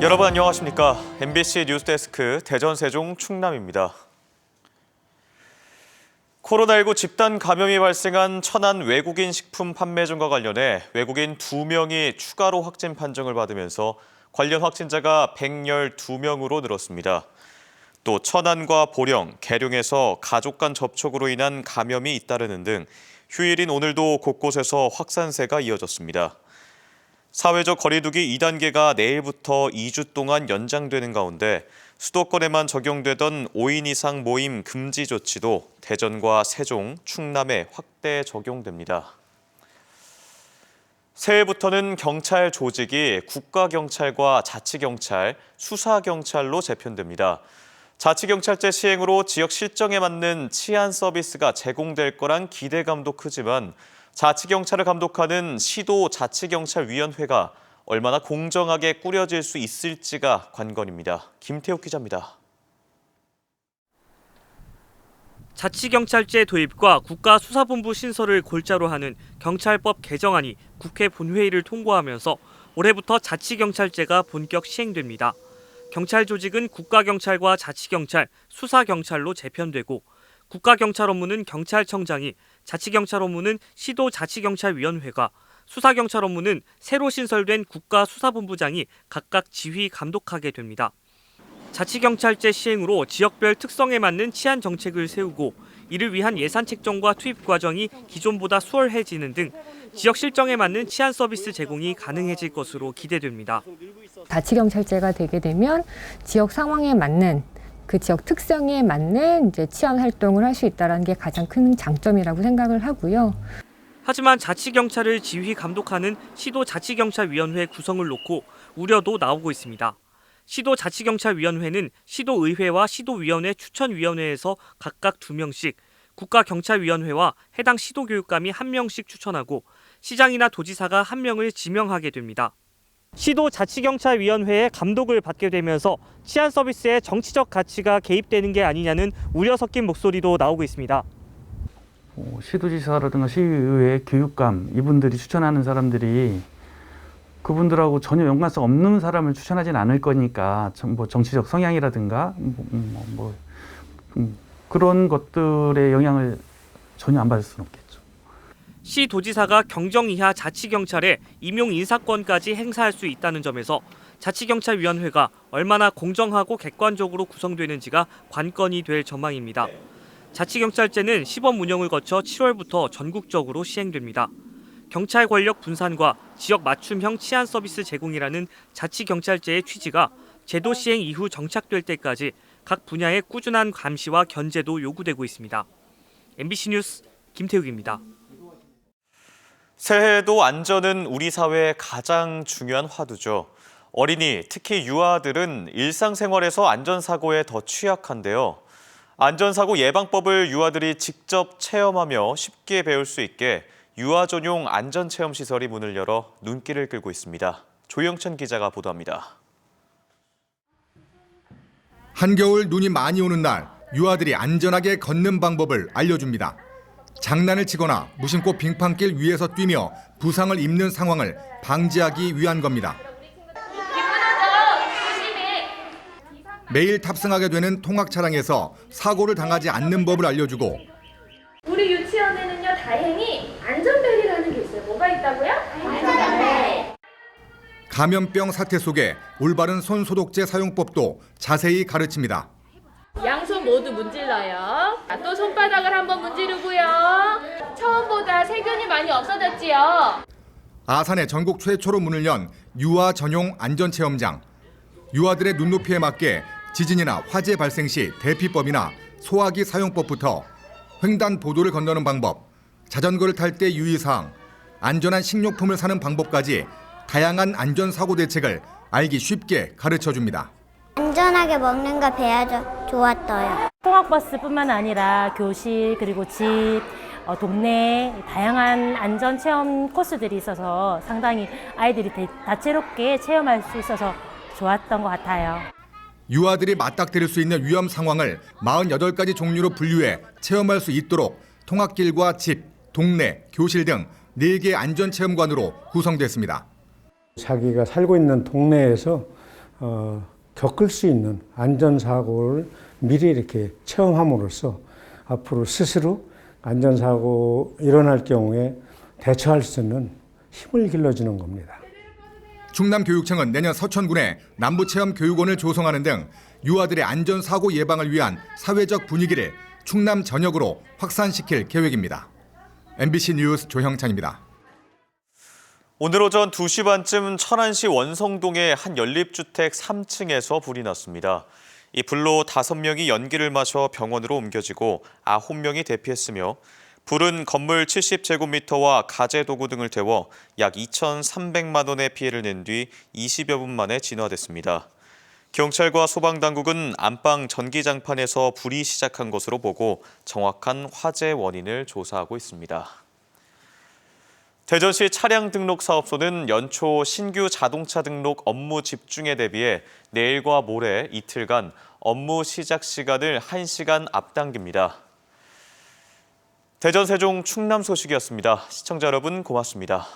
여러분 안녕하십니까? MBC 뉴스데스크 대전, 세종, 충남입니다. 코로나19 집단 감염이 발생한 천안 외국인 식품 판매점과 관련해 외국인 2명이 추가로 확진 판정을 받으면서 관련 확진자가 112명으로 늘었습니다. 또 천안과 보령, 계룡에서 가족 간 접촉으로 인한 감염이 잇따르는 등 휴일인 오늘도 곳곳에서 확산세가 이어졌습니다. 사회적 거리두기 2단계가 내일부터 2주 동안 연장되는 가운데 수도권에만 적용되던 5인 이상 모임 금지 조치도 대전과 세종, 충남에 확대 적용됩니다. 새해부터는 경찰 조직이 국가경찰과 자치경찰, 수사경찰로 재편됩니다. 자치경찰제 시행으로 지역 실정에 맞는 치안 서비스가 제공될 거란 기대감도 크지만 자치경찰을 감독하는 시도자치경찰위원회가 얼마나 공정하게 꾸려질 수 있을지가 관건입니다. 김태욱 기자입니다. 자치경찰제 도입과 국가수사본부 신설을 골자로 하는 경찰법 개정안이 국회 본회의를 통과하면서 올해부터 자치경찰제가 본격 시행됩니다. 경찰 조직은 국가경찰과 자치경찰, 수사경찰로 재편되고 국가경찰 업무는 경찰청장이, 자치경찰 업무는 시도자치경찰위원회가, 수사경찰 업무는 새로 신설된 국가수사본부장이 각각 지휘 감독하게 됩니다. 자치경찰제 시행으로 지역별 특성에 맞는 치안 정책을 세우고 이를 위한 예산 책정과 투입 과정이 기존보다 수월해지는 등 지역 실정에 맞는 치안 서비스 제공이 가능해질 것으로 기대됩니다. 자치경찰제가 되게 되면 지역 상황에 맞는 그 지역 특성에 맞는 이제 치안 활동을 할 수 있다는 게 가장 큰 장점이라고 생각을 하고요. 하지만 자치경찰을 지휘 감독하는 시도자치경찰위원회 구성을 놓고 우려도 나오고 있습니다. 시도자치경찰위원회는 시도의회와 시도위원회 추천위원회에서 각각 2명씩, 국가경찰위원회와 해당 시도교육감이 1명씩 추천하고 시장이나 도지사가 1명을 지명하게 됩니다. 시도자치경찰위원회의 감독을 받게 되면서 치안 서비스에 정치적 가치가 개입되는 게 아니냐는 우려 섞인 목소리도 나오고 있습니다. 시도지사라든가 시의회 교육감 이분들이 추천하는 사람들이 그분들하고 전혀 연관성 없는 사람을 추천하진 않을 거니까 뭐 정치적 성향이라든가 그런 것들의 영향을 전혀 안 받을 수는 없겠죠. 시 도지사가 경정 이하 자치경찰에 임용 인사권까지 행사할 수 있다는 점에서 자치경찰위원회가 얼마나 공정하고 객관적으로 구성되는지가 관건이 될 전망입니다. 자치경찰제는 시범 운영을 거쳐 7월부터 전국적으로 시행됩니다. 경찰 권력 분산과 지역 맞춤형 치안 서비스 제공이라는 자치경찰제의 취지가 제도 시행 이후 정착될 때까지 각 분야의 꾸준한 감시와 견제도 요구되고 있습니다. MBC 뉴스 김태욱입니다. 새해에도 안전은 우리 사회의 가장 중요한 화두죠. 어린이, 특히 유아들은 일상생활에서 안전사고에 더 취약한데요. 안전사고 예방법을 유아들이 직접 체험하며 쉽게 배울 수 있게 유아 전용 안전체험시설이 문을 열어 눈길을 끌고 있습니다. 조영천 기자가 보도합니다. 한겨울 눈이 많이 오는 날, 유아들이 안전하게 걷는 방법을 알려줍니다. 장난을 치거나 무심코 빙판길 위에서 뛰며 부상을 입는 상황을 방지하기 위한 겁니다. 매일 탑승하게 되는 통학 차량에서 사고를 당하지 않는 법을 알려주고 우리 유치원에는요 다행히 안전벨이라는 게 있어요. 뭐가 있다고요? 안전벨. 감염병 사태 속에 올바른 손소독제 사용법도 자세히 가르칩니다. 양손 모두 문질러요. 또 손바닥을 한번 문지르고요. 처음보다 세균이 많이 없어졌지요. 아산에 전국 최초로 문을 연 유아 전용 안전체험장. 유아들의 눈높이에 맞게 지진이나 화재 발생 시 대피법이나 소화기 사용법부터 횡단보도를 건너는 방법, 자전거를 탈 때 유의사항, 안전한 식료품을 사는 방법까지 다양한 안전사고 대책을 알기 쉽게 가르쳐줍니다. 안전하게 먹는 거 배워서 좋았어요. 통학버스뿐만 아니라 교실 그리고 집, 동네 다양한 안전체험 코스들이 있어서 상당히 아이들이 다채롭게 체험할 수 있어서 좋았던 것 같아요. 유아들이 맞닥뜨릴 수 있는 위험 상황을 48가지 종류로 분류해 체험할 수 있도록 통학길과 집, 동네, 교실 등 4개 안전체험관으로 구성됐습니다. 자기가 살고 있는 동네에서 겪을 수 있는 안전사고를 미리 이렇게 체험함으로써 앞으로 스스로 안전사고 일어날 경우에 대처할 수 있는 힘을 길러주는 겁니다. 충남교육청은 내년 서천군에 남부체험교육원을 조성하는 등 유아들의 안전사고 예방을 위한 사회적 분위기를 충남 전역으로 확산시킬 계획입니다. MBC 뉴스 조형찬입니다. 오늘 오전 2시 반쯤 천안시 원성동의 한 연립주택 3층에서 불이 났습니다. 이 불로 5명이 연기를 마셔 병원으로 옮겨지고 9명이 대피했으며 불은 건물 70제곱미터와 가재 도구 등을 태워 약 2,300만 원의 피해를 낸 뒤 20여 분 만에 진화됐습니다. 경찰과 소방당국은 안방 전기장판에서 불이 시작한 것으로 보고 정확한 화재 원인을 조사하고 있습니다. 대전시 차량등록사업소는 연초 신규 자동차 등록 업무 집중에 대비해 내일과 모레 이틀간 업무 시작 시간을 1시간 앞당깁니다. 대전, 세종, 충남 소식이었습니다. 시청자 여러분 고맙습니다.